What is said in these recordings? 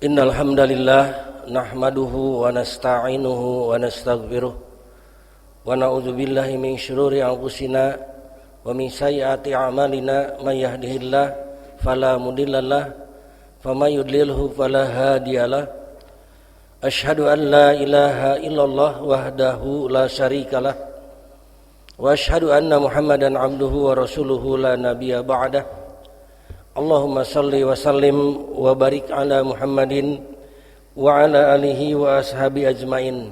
Innal hamdalillah nahmaduhu wa nasta'inuhu wa nastaghfiruh wa na'udzu billahi min shururi anfusina wa min sayyiati a'malina may yahdihillahu fala mudhillalah wa may yudlilhu fala hadiyalah. Asyhadu an la ilaha illallah wahdahu la syarikalah wa asyhadu anna Muhammadan abduhu wa rasuluhu la nabiyya ba'dah. Allahumma salli wa sallim wa barik ala Muhammadin wa ala alihi wa ashabi ajmain.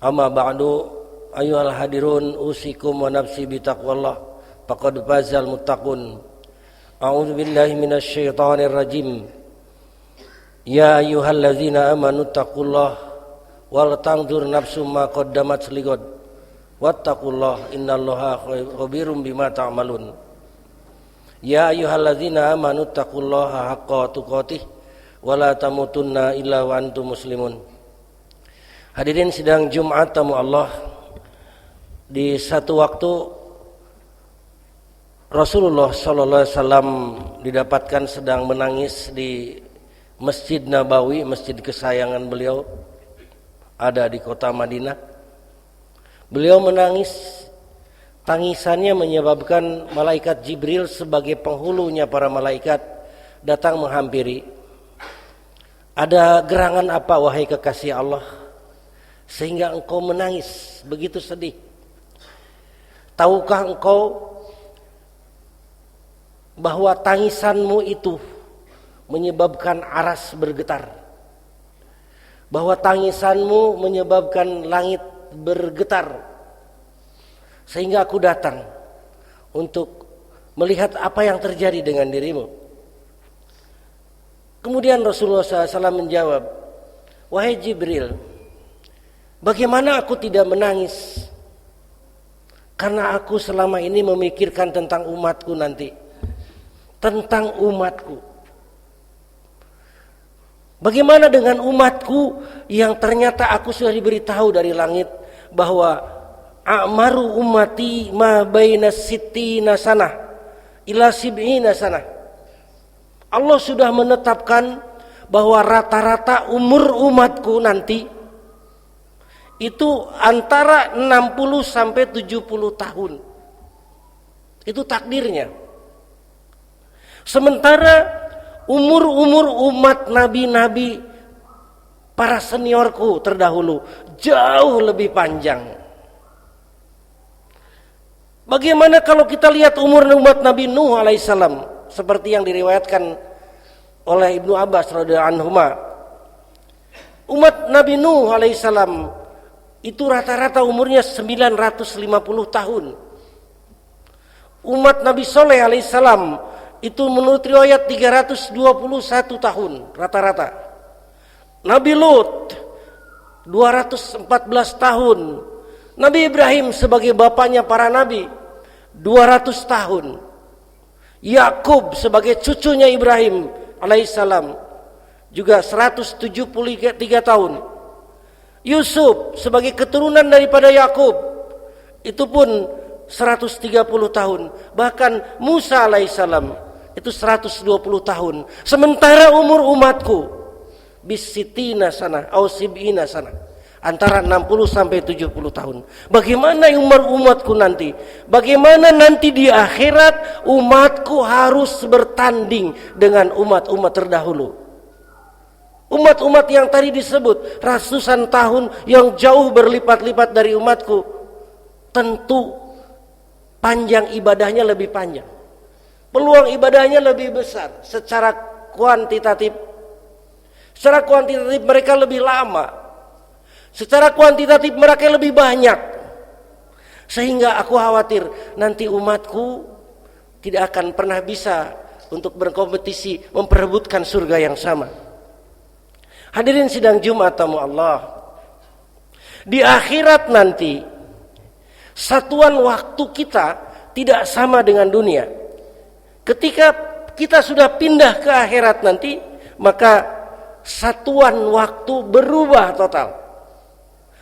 Amma ba'du, ayyuhal hadirun, usikum wa nafsi bitaqwallah faqad fazal muttaqun. A'udzu billahi minasy syaithanir rajim. Ya ayyuhallazina amanu taqullaha wal tanzur nafsum ma qaddamat lighad wattaqullaha innallaha khabirum bima ta'malun. Ya ayyuhalladzina amanu taqullaha haqqa tuqatih wa la tamutunna illa wa antum muslimun. Hadirin sidang Jumat tamu Allah, di satu waktu Rasulullah sallallahu alaihi wasallam didapatkan sedang menangis di Masjid Nabawi, masjid kesayangan beliau, ada di kota Madinah. Beliau menangis. Tangisannya menyebabkan malaikat Jibril sebagai penghulunya para malaikat datang menghampiri. Ada gerangan apa wahai kekasih Allah sehingga engkau menangis begitu sedih? Tahukah engkau bahwa tangisanmu itu menyebabkan aras bergetar? Bahwa tangisanmu menyebabkan langit bergetar? Sehingga aku datang untuk melihat apa yang terjadi dengan dirimu. Kemudian Rasulullah SAW menjawab, wahai Jibril, bagaimana aku tidak menangis? Karena aku selama ini memikirkan tentang umatku nanti. Tentang umatku. Bagaimana dengan umatku yang ternyata aku sudah diberitahu dari langit bahwa a'maru ummati ma baina sittina sanah ila sib'ina sanah. Allah sudah menetapkan bahwa rata-rata umur umatku nanti itu antara 60 sampai 70 tahun. Itu takdirnya. Sementara umur-umur umat nabi-nabi para seniorku terdahulu jauh lebih panjang. Bagaimana kalau kita lihat umur umat Nabi Nuh alaihissalam seperti yang diriwayatkan oleh Ibnu Abbas radhiyallahu anhuma. Umat Nabi Nuh alaihissalam itu rata-rata umurnya 950 tahun. Umat Nabi Soleh alaihissalam itu menurut riwayat 321 tahun rata-rata. Nabi Lut 214 tahun. Nabi Ibrahim sebagai bapaknya para nabi 200 tahun. Yakub sebagai cucunya Ibrahim alaihissalam juga 173 tahun. Yusuf sebagai keturunan daripada Yakub itu pun 130 tahun. Bahkan Musa alaihissalam itu 120 tahun. Sementara umur umatku bisitina sana au sib'ina sana, antara 60 sampai 70 tahun. Bagaimana umur umatku nanti? Bagaimana nanti di akhirat umatku harus bertanding dengan umat-umat terdahulu? Umat-umat yang tadi disebut ratusan tahun yang jauh berlipat-lipat dari umatku, tentu panjang ibadahnya lebih panjang. Peluang ibadahnya lebih besar secara kuantitatif. Secara kuantitatif mereka lebih lama. Secara kuantitatif mereka lebih banyak. Sehingga aku khawatir nanti umatku tidak akan pernah bisa untuk berkompetisi memperebutkan surga yang sama. Hadirin sidang Jumat tamu Allah, di akhirat nanti satuan waktu kita tidak sama dengan dunia. Ketika kita sudah pindah ke akhirat nanti, maka satuan waktu berubah total.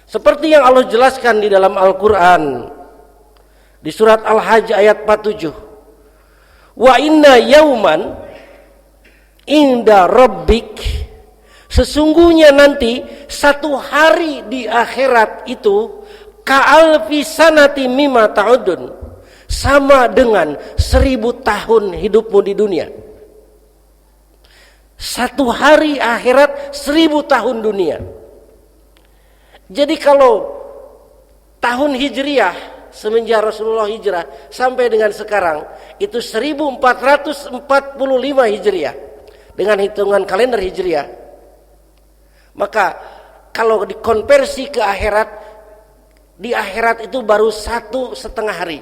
Seperti yang Allah jelaskan di dalam Al-Quran di surat Al-Hajj ayat 47. Wa inna yauman inda rabbik Sesungguhnya nanti satu hari di akhirat itu ka'alfi sanati mimma ta'udun, sama dengan 1000 tahun hidupmu di dunia. Satu hari akhirat 1000 tahun dunia. Jadi kalau tahun hijriah semenjak Rasulullah hijrah sampai dengan sekarang itu 1445 hijriah dengan hitungan kalender hijriah. Maka kalau dikonversi ke akhirat, di akhirat itu baru 1,5 hari.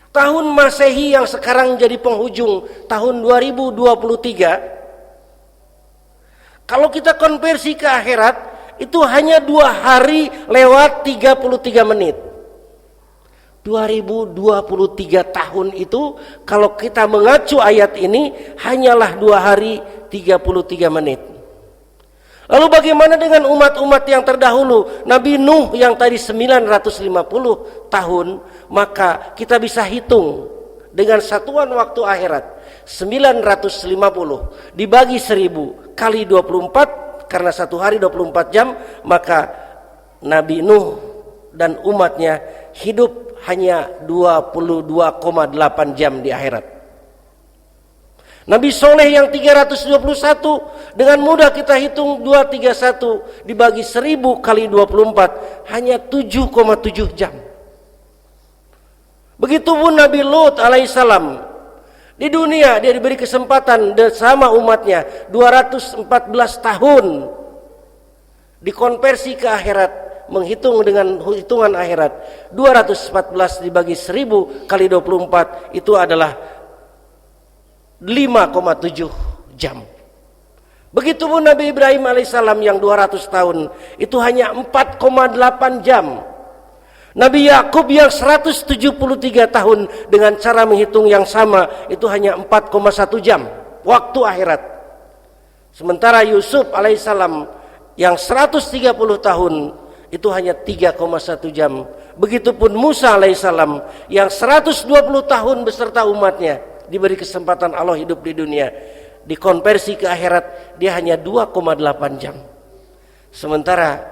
Tahun Masehi yang sekarang jadi penghujung tahun 2023, kalau kita konversi ke akhirat itu hanya 2 hari lewat 33 menit. 2023 tahun itu kalau kita mengacu ayat ini hanyalah 2 hari 33 menit. Lalu bagaimana dengan umat-umat yang terdahulu? Nabi Nuh yang tadi 950 tahun, maka kita bisa hitung dengan satuan waktu akhirat 950 dibagi 1000 kali 24, karena satu hari 24 jam, maka Nabi Nuh dan umatnya hidup hanya 22,8 jam di akhirat. Nabi Soleh yang 321, dengan mudah kita hitung 231 dibagi 1000 kali 24, hanya 7,7 jam. Begitupun Nabi Lut alaihissalam, di dunia dia diberi kesempatan bersama umatnya 214 tahun, dikonversi ke akhirat, menghitung dengan hitungan akhirat 214 dibagi 1000 kali 24 itu adalah 5,7 jam. Begitupun Nabi Ibrahim alaihissalam yang 200 tahun itu hanya 4,8 jam. Nabi Yakub yang 173 tahun dengan cara menghitung yang sama itu hanya 4,1 jam waktu akhirat. Sementara Yusuf alaihissalam yang 130 tahun itu hanya 3,1 jam. Begitupun Musa alaihissalam yang 120 tahun beserta umatnya diberi kesempatan Allah hidup di dunia, dikonversi ke akhirat dia hanya 2,8 jam. Sementara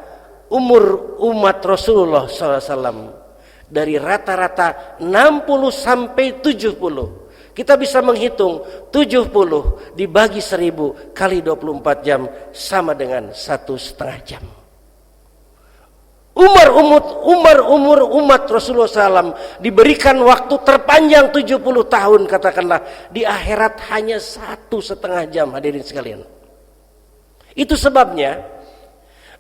umur umat Rasulullah SAW dari rata-rata 60 sampai 70, kita bisa menghitung 70 dibagi 1000 kali 24 jam sama dengan 1,5 jam. Umur umat Rasulullah SAW diberikan waktu terpanjang 70 tahun, katakanlah, di akhirat hanya 1,5 jam, hadirin sekalian. Itu sebabnya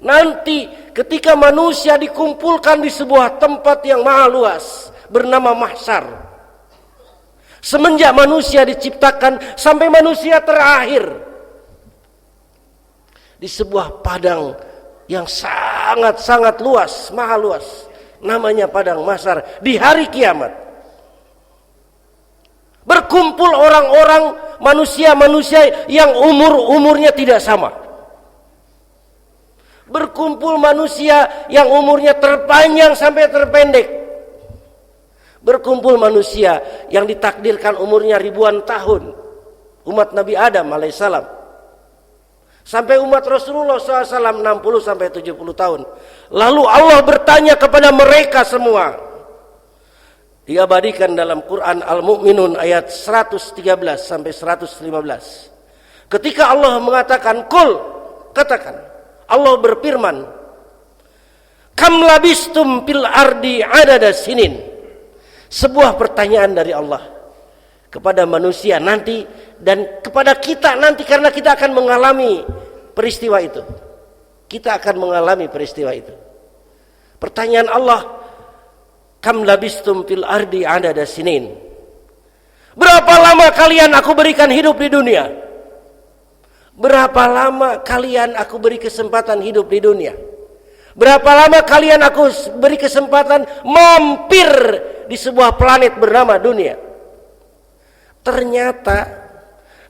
nanti ketika manusia dikumpulkan di sebuah tempat yang maha luas bernama mahsyar, semenjak manusia diciptakan sampai manusia terakhir, di sebuah padang yang sangat-sangat luas, maha luas, namanya padang mahsyar, di hari kiamat berkumpul orang-orang, manusia-manusia yang umurnya tidak sama. Berkumpul manusia yang umurnya terpanjang sampai terpendek. Berkumpul manusia yang ditakdirkan umurnya ribuan tahun, umat Nabi Adam alaihissalam, sampai umat Rasulullah SAW 60 sampai 70 tahun. Lalu Allah bertanya kepada mereka semua, diabadikan dalam Quran Al-Mu'minun ayat 113 sampai 115. Ketika Allah mengatakan kul, katakan, Allah berfirman, kam labistum fil ardi adada sinin. Sebuah pertanyaan dari Allah kepada manusia nanti dan kepada kita nanti, karena kita akan mengalami peristiwa itu. Kita akan mengalami peristiwa itu. Pertanyaan Allah, kam labistum fil ardi adada sinin. Berapa lama kalian aku berikan hidup di dunia? Berapa lama kalian aku beri kesempatan hidup di dunia? Berapa lama kalian aku beri kesempatan mampir di sebuah planet bernama dunia? Ternyata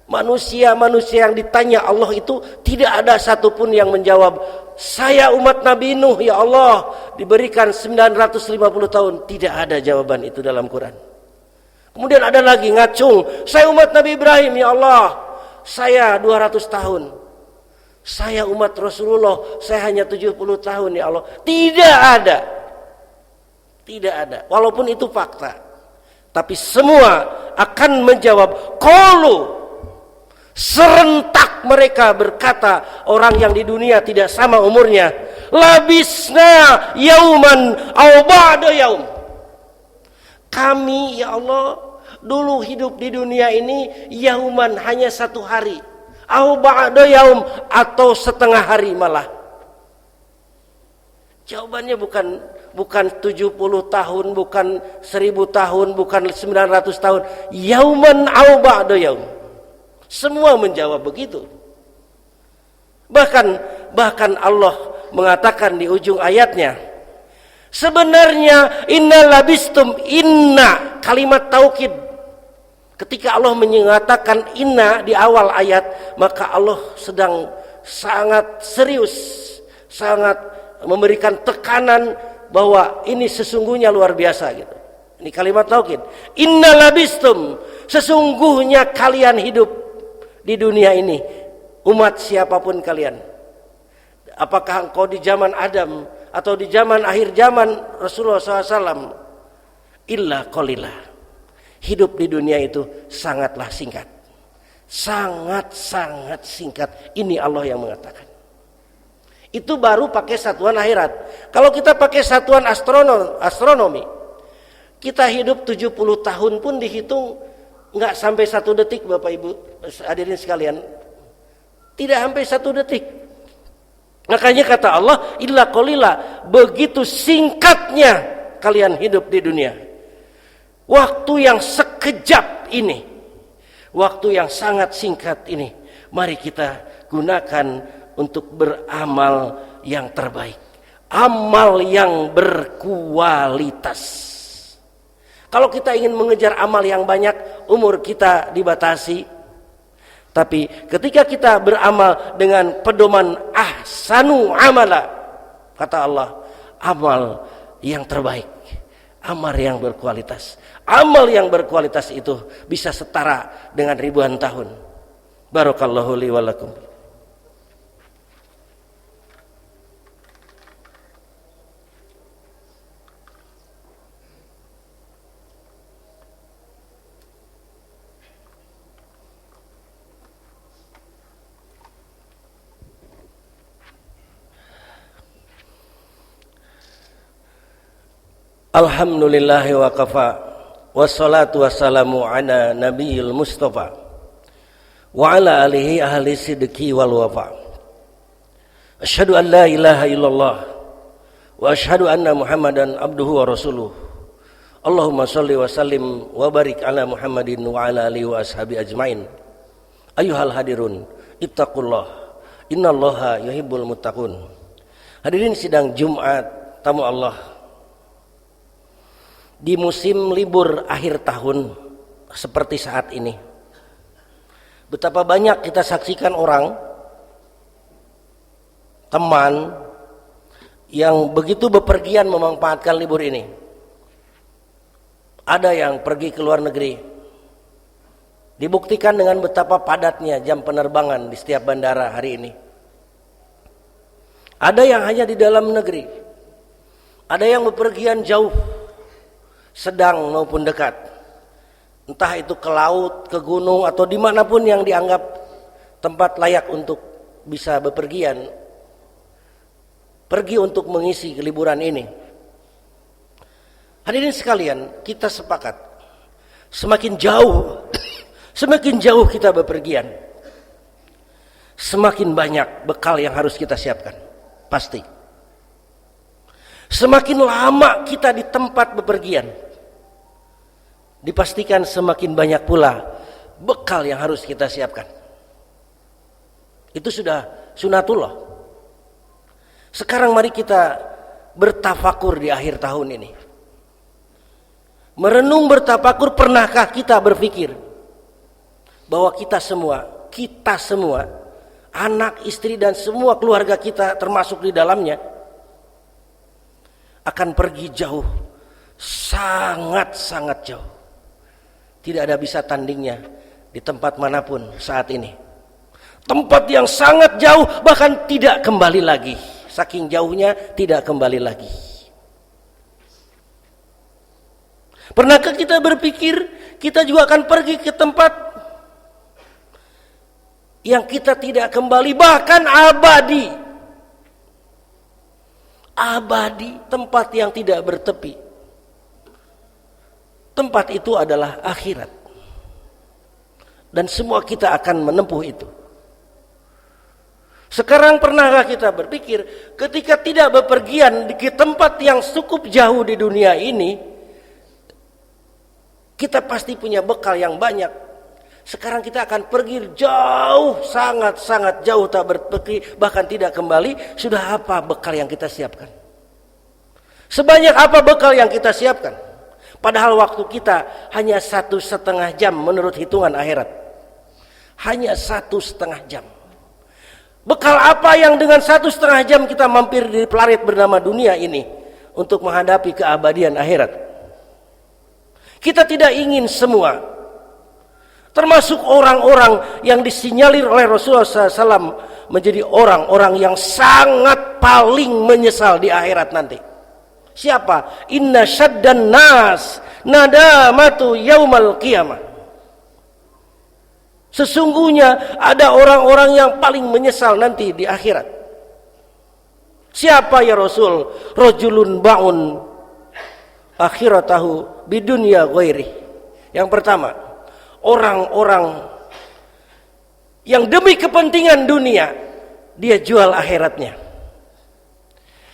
manusia-manusia yang ditanya Allah itu tidak ada satupun yang menjawab, saya umat Nabi Nuh ya Allah diberikan 950 tahun. Tidak ada jawaban itu dalam Quran. Kemudian ada lagi ngacung, saya umat Nabi Ibrahim ya Allah, saya 200 tahun. Saya umat Rasulullah, saya hanya 70 tahun ya Allah. Tidak ada. Tidak ada. Walaupun itu fakta. Tapi semua akan menjawab qalu. Serentak mereka berkata, orang yang di dunia tidak sama umurnya, labisna yauman aw ba'da yaum. Kami ya Allah dulu hidup di dunia ini yauman hanya 1 hari, aw ba'da yaum atau setengah hari malah. Jawabannya bukan 70 tahun, bukan 1000 tahun, bukan 900 tahun. Yauman aw ba'da yaum. Semua menjawab begitu. Bahkan Allah mengatakan di ujung ayatnya, sebenarnya inna labistum, inna kalimat taukid. Ketika Allah mengatakan inna di awal ayat, maka Allah sedang sangat serius, sangat memberikan tekanan bahwa ini sesungguhnya luar biasa gitu. Ini kalimat taukid. Inna labistum, sesungguhnya kalian hidup di dunia ini, umat siapapun kalian. Apakah engkau di zaman Adam atau di zaman akhir zaman Rasulullah SAW, illa qalila. Hidup di dunia itu sangatlah singkat. Sangat-sangat singkat. Ini Allah yang mengatakan. Itu baru pakai satuan akhirat. Kalau kita pakai satuan astronomi, kita hidup 70 tahun pun dihitung enggak sampai 1 detik, Bapak Ibu hadirin sekalian. Tidak sampai 1 detik. Makanya kata Allah, illa qalila, begitu singkatnya kalian hidup di dunia. Waktu yang sekejap ini, waktu yang sangat singkat ini, mari kita gunakan untuk beramal yang terbaik, amal yang berkualitas. Kalau kita ingin mengejar amal yang banyak, umur kita dibatasi. Tapi ketika kita beramal dengan pedoman ahsanu amala, kata Allah, amal yang terbaik, amal yang berkualitas. Amal yang berkualitas itu bisa setara dengan ribuan tahun. Barakallahu li wa lakum. Alhamdulillahi wa kafa, wassalatu wassalamu ala nabiyil mustafa wa ala alihi ahli sidqi wal wafa. Asyhadu an la ilaha illallah wa asyhadu anna Muhammadan abduhu wa rasuluh. Allahumma shalli wa sallim wa barik ala Muhammadin wa ala alihi wa ashabi ajmain. Ayyuhal hadirun, ittaqullah, innallaha yuhibbul muttaqun. Hadirin sidang Jumat tamu Allah, di musim libur akhir tahun seperti saat ini, betapa banyak kita saksikan orang, teman yang begitu bepergian memanfaatkan libur ini. Ada yang pergi ke luar negeri, dibuktikan dengan betapa padatnya jam penerbangan di setiap bandara hari ini. Ada yang hanya di dalam negeri, ada yang bepergian jauh, sedang maupun dekat, entah itu ke laut, ke gunung, atau dimanapun yang dianggap tempat layak untuk bisa bepergian, pergi untuk mengisi liburan ini. Hadirin sekalian, kita sepakat, semakin jauh kita bepergian, semakin banyak bekal yang harus kita siapkan, pasti. Semakin lama kita di tempat bepergian, dipastikan semakin banyak pula bekal yang harus kita siapkan. Itu sudah sunatullah. Sekarang mari kita bertafakur di akhir tahun ini. Merenung bertafakur, pernahkah kita berpikir bahwa kita semua, anak, istri dan semua keluarga kita termasuk di dalamnya, akan pergi jauh, sangat-sangat jauh. Tidak ada bisa tandingnya di tempat manapun saat ini. Tempat yang sangat jauh, bahkan tidak kembali lagi. Saking jauhnya tidak kembali lagi. Pernahkah kita berpikir kita juga akan pergi ke tempat yang kita tidak kembali, bahkan abadi? Abadi, tempat yang tidak bertepi. Tempat itu adalah akhirat. Dan semua kita akan menempuh itu. Sekarang pernahkah kita berpikir ketika tidak bepergian di tempat yang cukup jauh di dunia ini, kita pasti punya bekal yang banyak. Sekarang kita akan pergi jauh, sangat-sangat jauh, tak berpergi, bahkan tidak kembali. Sudah apa bekal yang kita siapkan? Sebanyak apa bekal yang kita siapkan? Padahal waktu kita hanya 1,5 jam menurut hitungan akhirat. Hanya 1,5 jam. Bekal apa yang dengan 1,5 jam kita mampir di planet bernama dunia ini untuk menghadapi keabadian akhirat? Kita tidak ingin semua, termasuk orang-orang yang disinyalir oleh Rasulullah SAW menjadi orang-orang yang sangat paling menyesal di akhirat nanti. Siapa? Inna syaddan nas nadamatu yaumal qiyamah. Sesungguhnya ada orang-orang yang paling menyesal nanti di akhirat. Siapa ya Rasul? Rajulun ba'un akhiratahu bidunya ghairi. Yang pertama, orang-orang yang demi kepentingan dunia dia jual akhiratnya.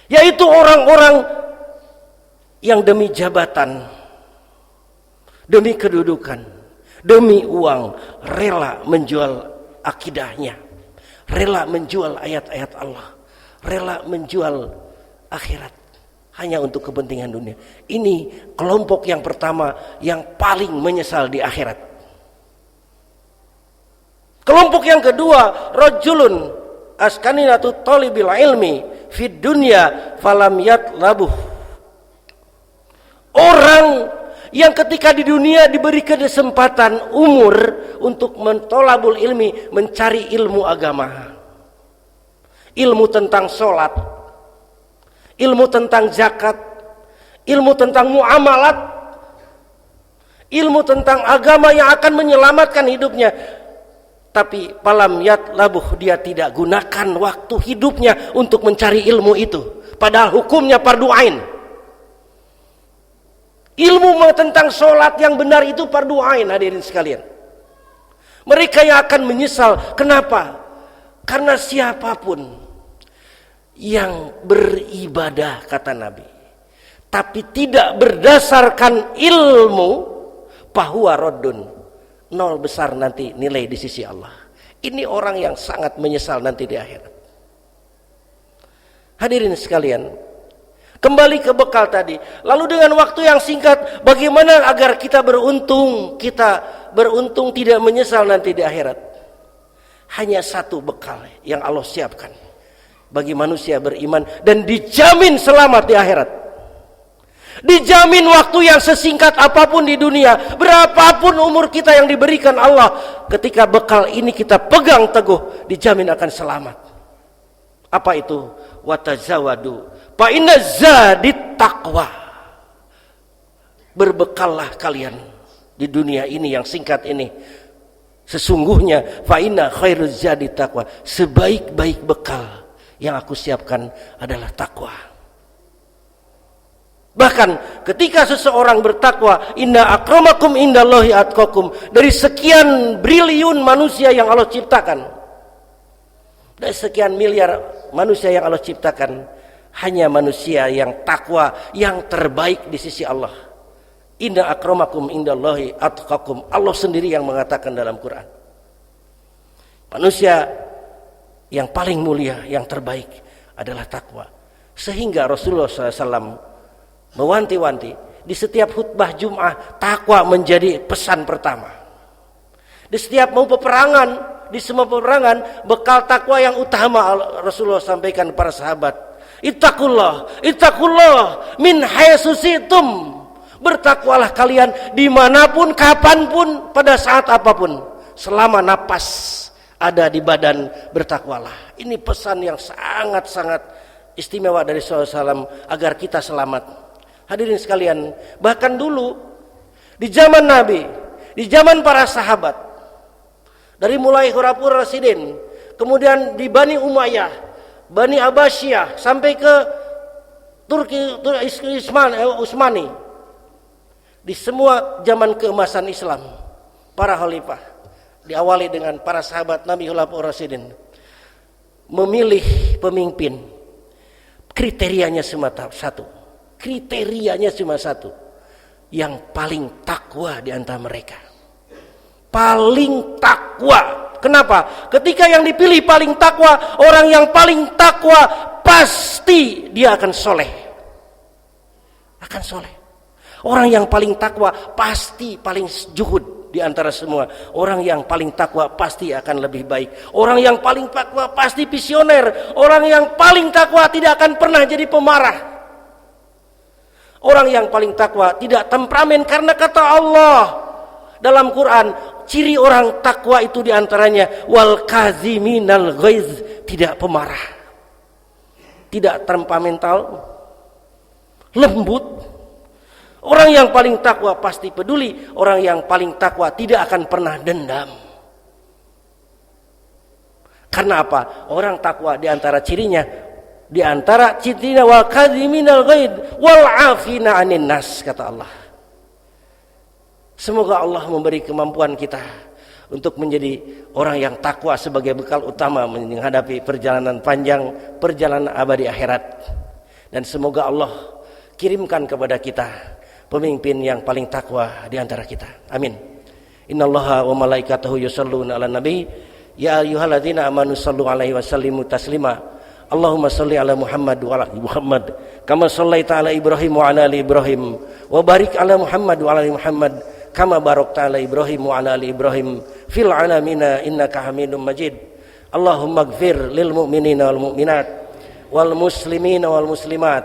Yaitu orang-orang yang demi jabatan, demi kedudukan, demi uang rela menjual akidahnya, rela menjual ayat-ayat Allah, rela menjual akhirat hanya untuk kepentingan dunia. Ini kelompok yang pertama yang paling menyesal di akhirat. Kelompok yang kedua, rajulun askaninatu talibil ilmi fid dunya falam yatlabuh. Orang yang ketika di dunia diberi kesempatan umur untuk mentolabul ilmi, mencari ilmu agama, ilmu tentang sholat, ilmu tentang zakat, ilmu tentang muamalat, ilmu tentang agama yang akan menyelamatkan hidupnya. Tapi falam yatlabuh, dia tidak gunakan waktu hidupnya untuk mencari ilmu itu, padahal hukumnya fardu ain. Ilmu tentang sholat yang benar itu fardu ain, hadirin sekalian. Mereka yang akan menyesal. Kenapa? Karena siapapun yang beribadah, kata Nabi, tapi tidak berdasarkan ilmu, fahuwa raddun, nol besar nanti nilai di sisi Allah. Ini orang yang sangat menyesal nanti di akhirat. Hadirin sekalian, kembali ke bekal tadi. Lalu dengan waktu yang singkat, bagaimana agar kita beruntung tidak menyesal nanti di akhirat? Hanya satu bekal yang Allah siapkan bagi manusia beriman dan dijamin selamat di akhirat. Dijamin waktu yang sesingkat apapun di dunia, berapapun umur kita yang diberikan Allah, ketika bekal ini kita pegang teguh, dijamin akan selamat. Apa itu? Watazawadu fa inna zadit taqwa. Berbekallah kalian di dunia ini yang singkat ini. Sesungguhnya fa inna khairuz zadit taqwa. Sebaik-baik bekal yang aku siapkan adalah takwa. Bahkan ketika seseorang bertakwa, inna akramakum indallahi atqakum, dari sekian triliun manusia yang Allah ciptakan, dari sekian miliar manusia yang Allah ciptakan, hanya manusia yang takwa yang terbaik di sisi Allah. Inna akramakum indallahi atqakum. Allah sendiri yang mengatakan dalam Quran. Manusia yang paling mulia, yang terbaik adalah takwa. Sehingga Rasulullah SAW mewanti-wanti di setiap khutbah Jum'ah, takwa menjadi pesan pertama. Di setiap mau peperangan, di semua peperangan, bekal takwa yang utama Rasulullah sampaikan para sahabat. Ittaqullah, ittaqullah min haitsu syi'tum. Bertakwalah kalian dimanapun, kapanpun, pada saat apapun, selama napas ada di badan bertakwalah. Ini pesan yang sangat-sangat istimewa dari SAW agar kita selamat. Hadirin sekalian, bahkan dulu di zaman Nabi, di zaman para sahabat, dari mulai Khulafaur Rasyidin, kemudian di Bani Umayyah, Bani Abbasiyah, sampai ke Turki Utsmani, di semua zaman keemasan Islam, para khalifah, diawali dengan para sahabat Nabi Khulafaur Rasyidin, memilih pemimpin, kriterianya cuma satu, yang paling takwa di antara mereka, paling takwa. Kenapa? Ketika yang dipilih paling takwa, orang yang paling takwa pasti dia akan soleh, Orang yang paling takwa pasti paling zuhud di antara semua. Orang yang paling takwa pasti akan lebih baik. Orang yang paling takwa pasti visioner. Orang yang paling takwa tidak akan pernah jadi pemarah. Orang yang paling takwa tidak temperamen, karena kata Allah dalam Quran, ciri orang takwa itu diantaranya wal kaziminal ghaiz, tidak pemarah, tidak temperamental, lembut. Orang yang paling takwa pasti peduli. Orang yang paling takwa tidak akan pernah dendam. Karena apa? Orang takwa diantara cirinya, wal kadhiminal ghaid wal afina 'anin nas, kata Allah. Semoga Allah memberi kemampuan kita untuk menjadi orang yang takwa sebagai bekal utama menghadapi perjalanan panjang, perjalanan abadi akhirat. Dan semoga Allah kirimkan kepada kita pemimpin yang paling takwa di antara kita. Amin. Innallaha wa malaikatahu yusholluna 'alan nabi ya ayyuhalladzina amanu shallu 'alaihi wa sallimu taslima. Allahumma shalli 'ala Muhammad wa 'ala ali Muhammad kama shallaita 'ala Ibrahim wa 'ala ali Ibrahim wa barik 'ala Muhammad wa 'ala ali Muhammad kama barakta 'ala Ibrahim wa 'ala ali Ibrahim fil 'alamina innaka Hamidum Majid. Allahumma ighfir lil mu'minina wal mu'minat wal muslimina wal muslimat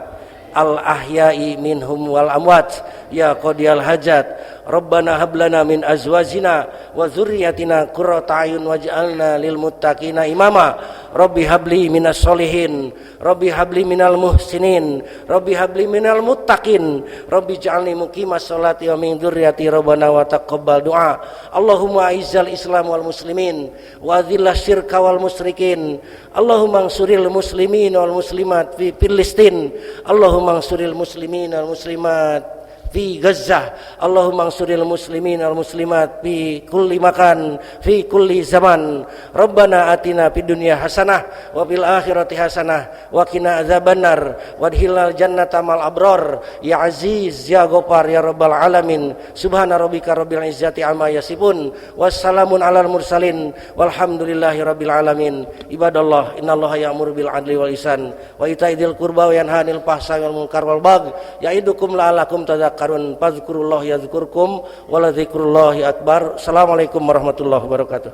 al ahya'i minhum wal amwat ya qadiyal hajat. Rabbana hablana min azwajina wa dzurriyyatina qurrata a'yun waj'alna lil muttaqina imama. Rabbi habli minas solihin, Rabbi habli minal muhsinin, Rabbi habli minal muttaqin, Rabbi ja'alni muqimas sholati wa min dzurriyyati Rabbana wa taqabbal du'a. Allahumma aizzal islam wal muslimin wa adhillas syirka wal musyrikin. Allahumma ansuril muslimin wal muslimat fi Filistin. Allahumma ansuril muslimin wal muslimat fi Gaza. Allahumma ansuril muslimin wal muslimat fi kulli makan fi kulli zaman. Rabbana atina fid dunya hasanah wa fil akhirati hasanah wa qina adzabannar wadkhilnal jannata mal abrar ya aziz ya ghafar ya rabbal alamin. Subhana rabbika rabbil izzati amma yasifun wassalamun alal mursalin walhamdulillahi rabbil alamin. Ibadallah, innallaha ya'muru bil adli wal ihsan wa ita'i dzil qurba wa yanha 'anil fahsya'i wal munkar wal baghi ya'idukum la'allakum tadhakkarun. Fadhkurullah yadhkurkum waladzikrullahi akbar. Assalamualaikum warahmatullahi wabarakatuh.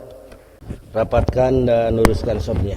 Rapatkan dan luruskan shopnya.